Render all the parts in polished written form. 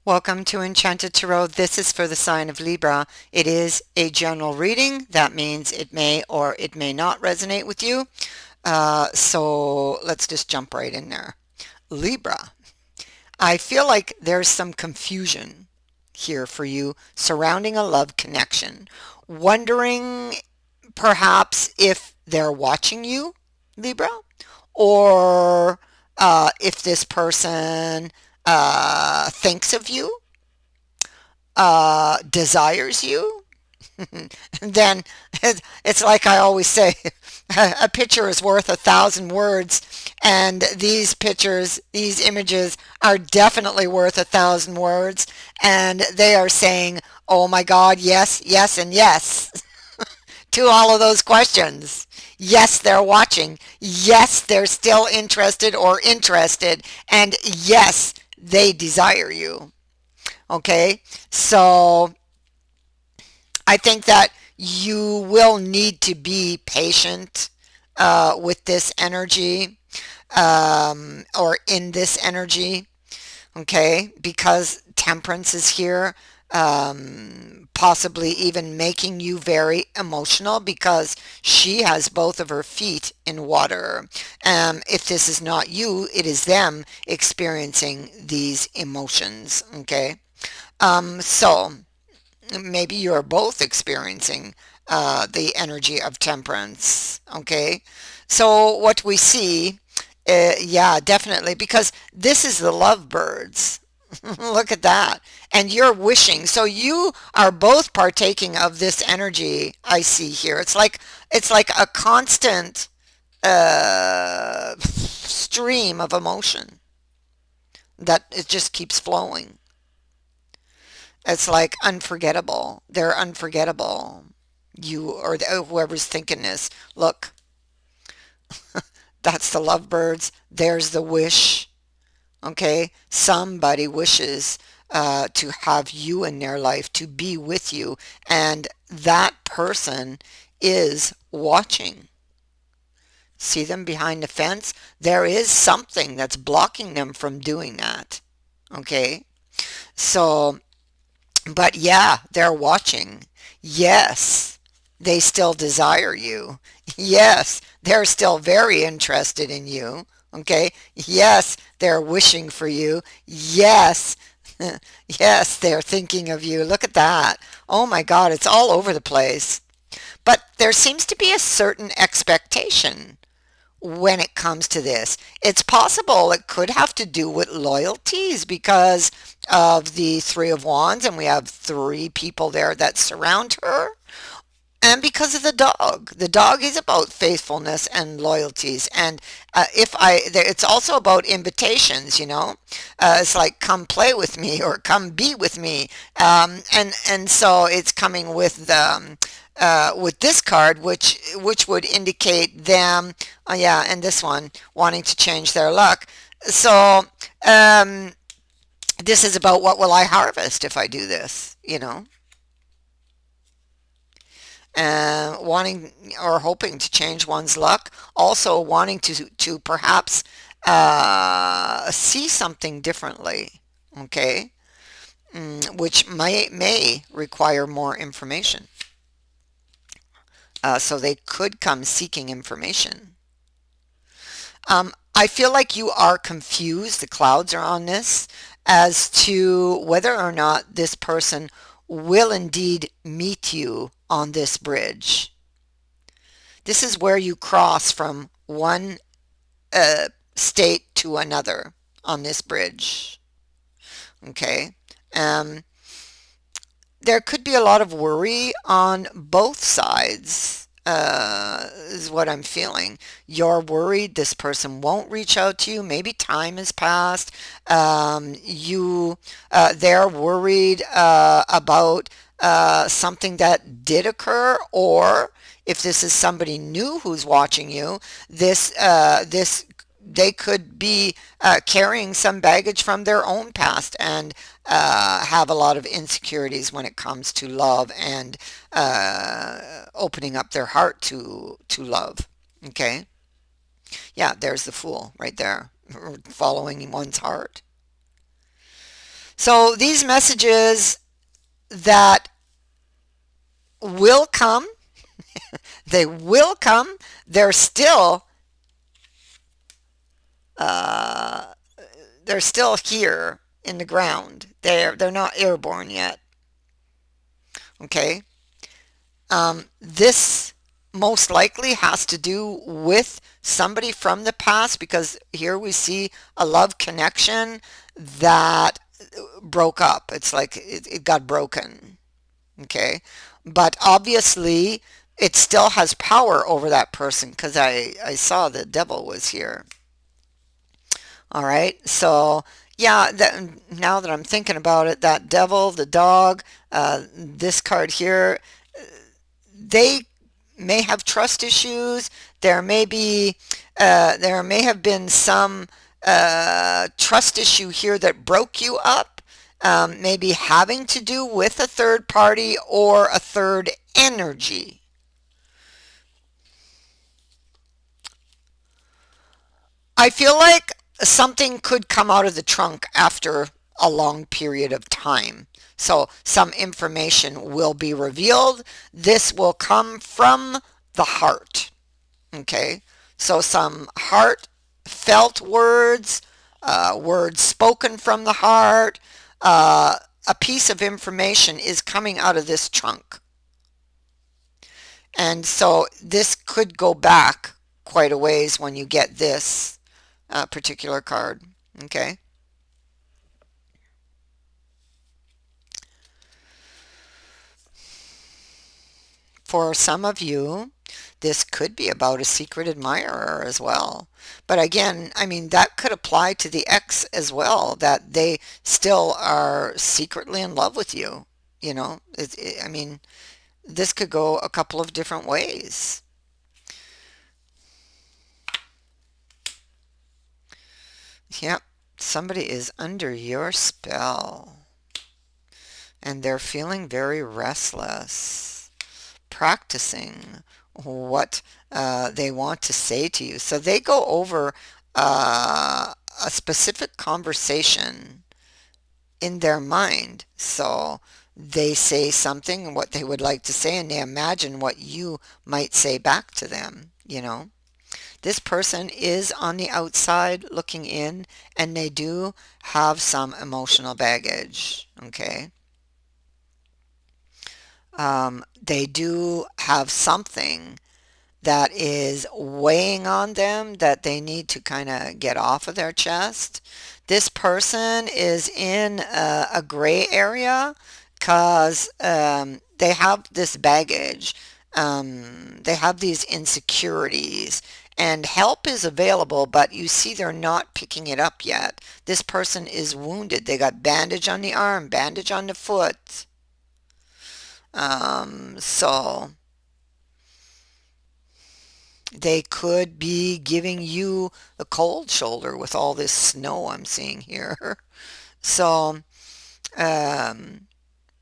Welcome to Enchanted Tarot. This is for the sign of Libra. It is a general reading. That means it may or it may not resonate with you. So let's just jump right in there. Libra, I feel like there's some confusion here for you surrounding a love connection. Wondering perhaps if they're watching you, Libra, or if this person thinks of you, desires you. Then it's like I always say, a picture is worth 1,000 words, and these pictures, these images are definitely worth 1,000 words, and they are saying, oh my God, yes, yes, and yes to all of those questions. Yes, they're watching. Yes, they're still interested or interested. And yes, they desire you. Okay? So I think that you will need to be patient with this energy or in this energy. Okay? Because temperance is here, possibly even making you very emotional because she has both of her feet in water. If this is not you, it is them experiencing these emotions. Okay? So maybe you're both experiencing the energy of temperance. Okay? So what we see, yeah, definitely, because this is the lovebirds. Look at that. And you're wishing. So you are both partaking of this energy I see here. It's like a constant stream of emotion that it just keeps flowing. It's like unforgettable. They're unforgettable. You or whoever's thinking this. Look, that's the lovebirds. There's the wish. Okay, somebody wishes to have you in their life, to be with you, and that person is watching. See them behind the fence? There is something that's blocking them from doing that. Okay, so, but yeah, they're watching. Yes, they still desire you. Yes, they're still very interested in you. Okay. Yes, they're wishing for you. Yes, yes, they're thinking of you. Look at that. Oh my God, it's all over the place. But there seems to be a certain expectation when it comes to this. It's possible it could have to do with loyalties because of the Three of Wands, and we have three people there that surround her. And because of the dog. The dog is about faithfulness and loyalties. And it's also about invitations, you know. It's like, come play with me or come be with me. And so it's coming with this card, which would indicate them, yeah, and this one, wanting to change their luck. So um, this is about what will I harvest if I do this, you know. Wanting or hoping to change one's luck, also wanting to perhaps see something differently, okay, which may require more information. So they could come seeking information. I feel like you are confused, the clouds are on this, as to whether or not this person will indeed meet you on this bridge. This is where you cross from one state to another on this bridge. Okay. Um, there could be a lot of worry on both sides, is what I'm feeling. You're worried this person won't reach out to you. Maybe time has passed. They're worried about something that did occur, or if this is somebody new who's watching you, this they could be carrying some baggage from their own past and have a lot of insecurities when it comes to love and opening up their heart to love. Okay, yeah, there's the Fool right there, following one's heart. So these messages that will come, they will come. They're still uh, they're still here in the ground. They're not airborne yet. Okay. This most likely has to do with somebody from the past because here we see a love connection that broke up. It's like it got broken. Okay. But obviously, it still has power over that person because I saw the devil was here. All right. So, yeah, now that I'm thinking about it, that devil, the dog, this card here, they may have trust issues. There may have been some trust issue here that broke you up, maybe having to do with a third party or a third energy. I feel like something could come out of the trunk after a long period of time. So some information will be revealed. This will come from the heart. Okay, so some heartfelt words, words spoken from the heart, a piece of information is coming out of this trunk. And so this could go back quite a ways when you get this particular card. Okay. For some of you, this could be about a secret admirer as well. But again, I mean, that could apply to the ex as well, that they still are secretly in love with you. I mean, this could go a couple of different ways. Yep, somebody is under your spell and they're feeling very restless, practicing what they want to say to you. So they go over a specific conversation in their mind. So they say something, what they would like to say, and they imagine what you might say back to them. This person is on the outside looking in, and they do have some emotional baggage. Okay. They do have something that is weighing on them that they need to kind of get off of their chest. This person is in a gray area because they have this baggage. They have these insecurities. And help is available, but you see they're not picking it up yet. This person is wounded. They got bandage on the arm, bandage on the foot. So they could be giving you a cold shoulder with all this snow I'm seeing here. So, um,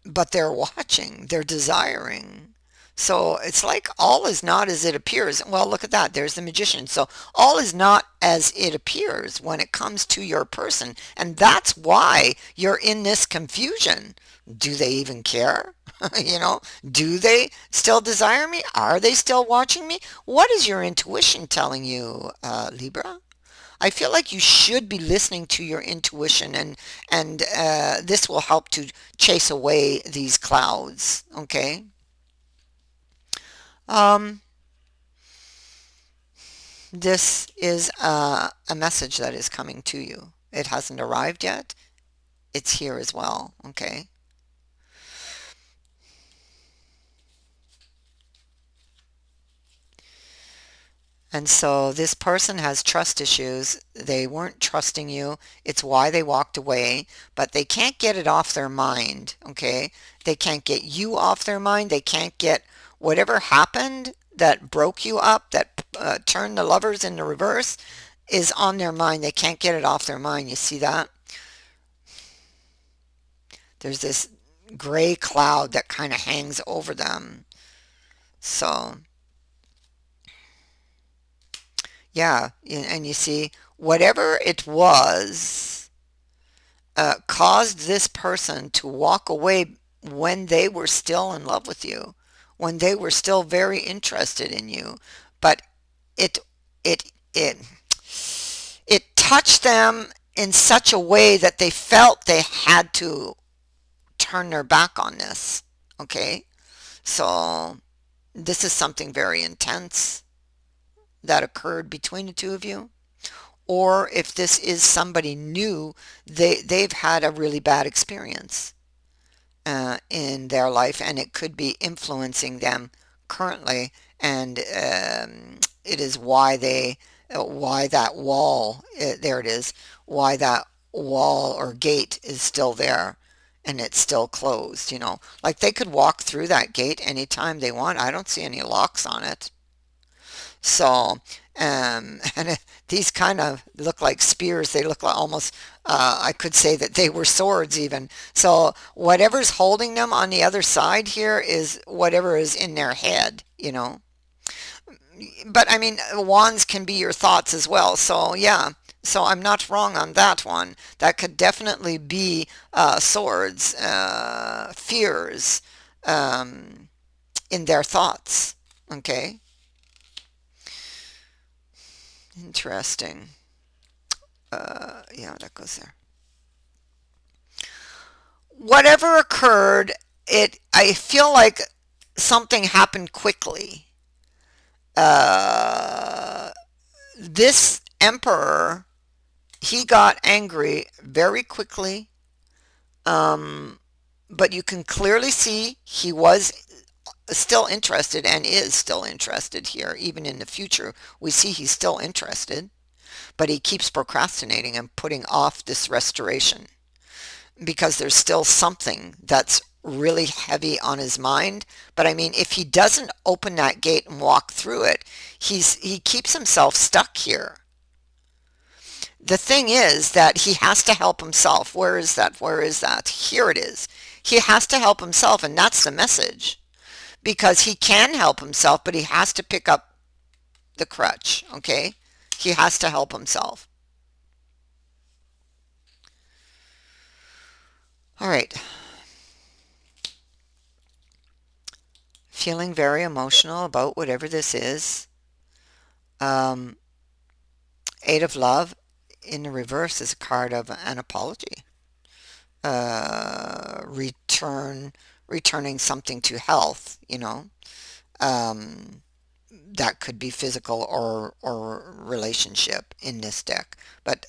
but they're watching, they're desiring. So it's like all is not as it appears. Well, look at that. There's the magician. So all is not as it appears when it comes to your person. And that's why you're in this confusion. Do they even care? Do they still desire me? Are they still watching me? What is your intuition telling you, Libra? I feel like you should be listening to your intuition, and this will help to chase away these clouds. Okay. Um, this is a message that is coming to you. It hasn't arrived yet. It's here as well. Okay. And so this person has trust issues. They weren't trusting you. It's why they walked away, but they can't get it off their mind, okay? They can't get you off their mind. They can't get whatever happened that broke you up, that turned the lovers into reverse, is on their mind. They can't get it off their mind. You see that? There's this gray cloud that kind of hangs over them. So, yeah, and you see, whatever it was, caused this person to walk away when they were still in love with you, when they were still very interested in you, but it it it it touched them in such a way that they felt they had to turn their back on this. Okay? So this is something very intense that occurred between the two of you. Or if this is somebody new, they've had a really bad experience in their life, and it could be influencing them currently, and it is why that wall, there it is, why that wall or gate is still there and it's still closed, like they could walk through that gate anytime they want. I don't see any locks on it. So, and these kind of look like spears. They look like almost, I could say that they were swords even. So whatever's holding them on the other side here is whatever is in their head. But I mean, wands can be your thoughts as well. So yeah, so I'm not wrong on that one. That could definitely be swords, fears um, in their thoughts. Okay, interesting. Yeah, that goes there. Whatever occurred, I feel like something happened quickly. Uh, this emperor, he got angry very quickly. Um, but you can clearly see he was still interested and is still interested here. Even in the future, we see he's still interested, but he keeps procrastinating and putting off this restoration, because there's still something that's really heavy on his mind. But I mean, if he doesn't open that gate and walk through it, he keeps himself stuck here. The thing is that he has to help himself. Where is that? Where is that? Here it is. He has to help himself, and that's the message. Because he can help himself, but he has to pick up the crutch, okay? He has to help himself. All right. Feeling very emotional about whatever this is. Um, Eight of Love in the reverse is a card of an apology. Uh, return, returning something to health. Um, that could be physical or relationship in this deck. But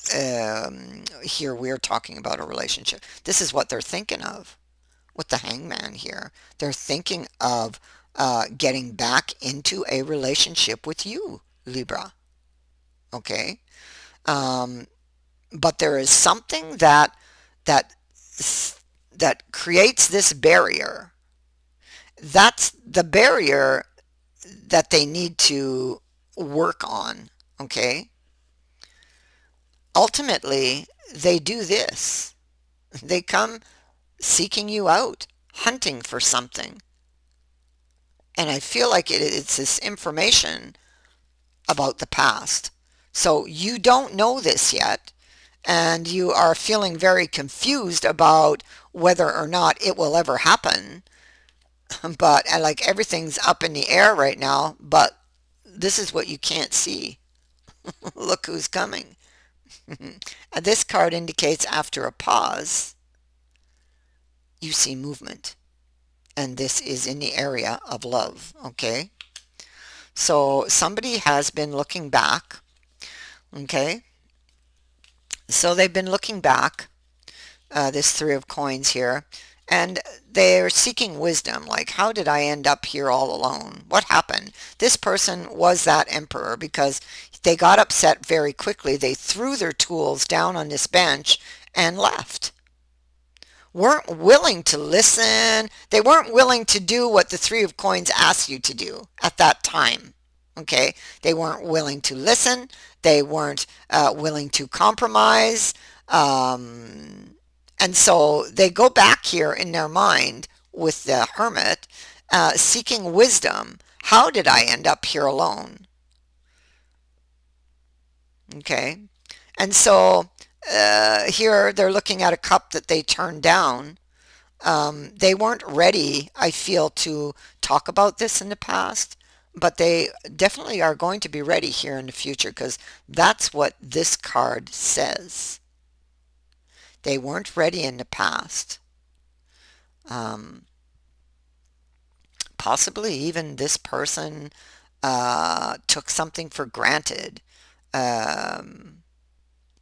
here we're talking about a relationship. This is what they're thinking of with the Hangman here. They're thinking of getting back into a relationship with you, Libra. Okay. Um, but there is something that that creates this barrier. That's the barrier that they need to work on. Okay. Ultimately, they do this. They come seeking you out, hunting for something. And I feel like it's this information about the past. So you don't know this yet, and you are feeling very confused about whether or not it will ever happen. But and like everything's up in the air right now, but this is what you can't see. Look who's coming. This card indicates after a pause, you see movement. And this is in the area of love, okay? So somebody has been looking back, okay? So they've been looking back, this Three of Coins here, and they're seeking wisdom. Like, how did I end up here all alone? What happened? This person was that emperor because they got upset very quickly. They threw their tools down on this bench and left. Weren't willing to listen. They weren't willing to do what the Three of Coins asked you to do at that time. Okay, they weren't willing to listen. They weren't willing to compromise. And so they go back here in their mind with the Hermit, seeking wisdom. How did I end up here alone? Okay, and so Here they're looking at a cup that they turned down. They weren't ready, I feel, to talk about this in the past, but they definitely are going to be ready here in the future because that's what this card says. They weren't ready in the past. Um, Possibly even this person took something for granted, um,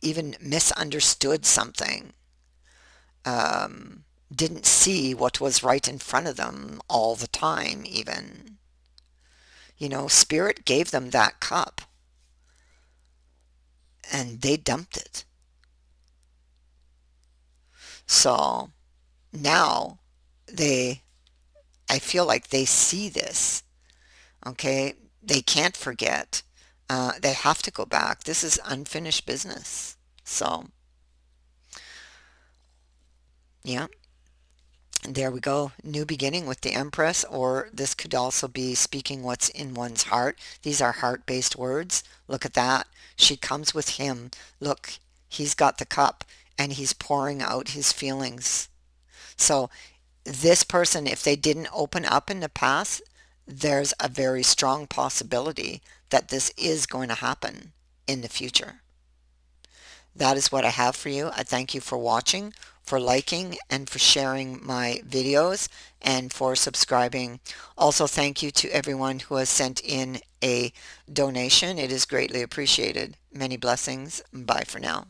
even misunderstood something, didn't see what was right in front of them all the time, even. Spirit gave them that cup and they dumped it. So now they, I feel like they see this, okay? They can't forget. They have to go back. This is unfinished business. So, yeah. There we go. New beginning with the Empress, or this could also be speaking what's in one's heart. These are heart-based words. Look at that. She comes with him. Look, he's got the cup and he's pouring out his feelings. So this person, if they didn't open up in the past, there's a very strong possibility that this is going to happen in the future. That is what I have for you. I thank you for watching, for liking, and for sharing my videos, and for subscribing. Also, thank you to everyone who has sent in a donation. It is greatly appreciated. Many blessings. Bye for now.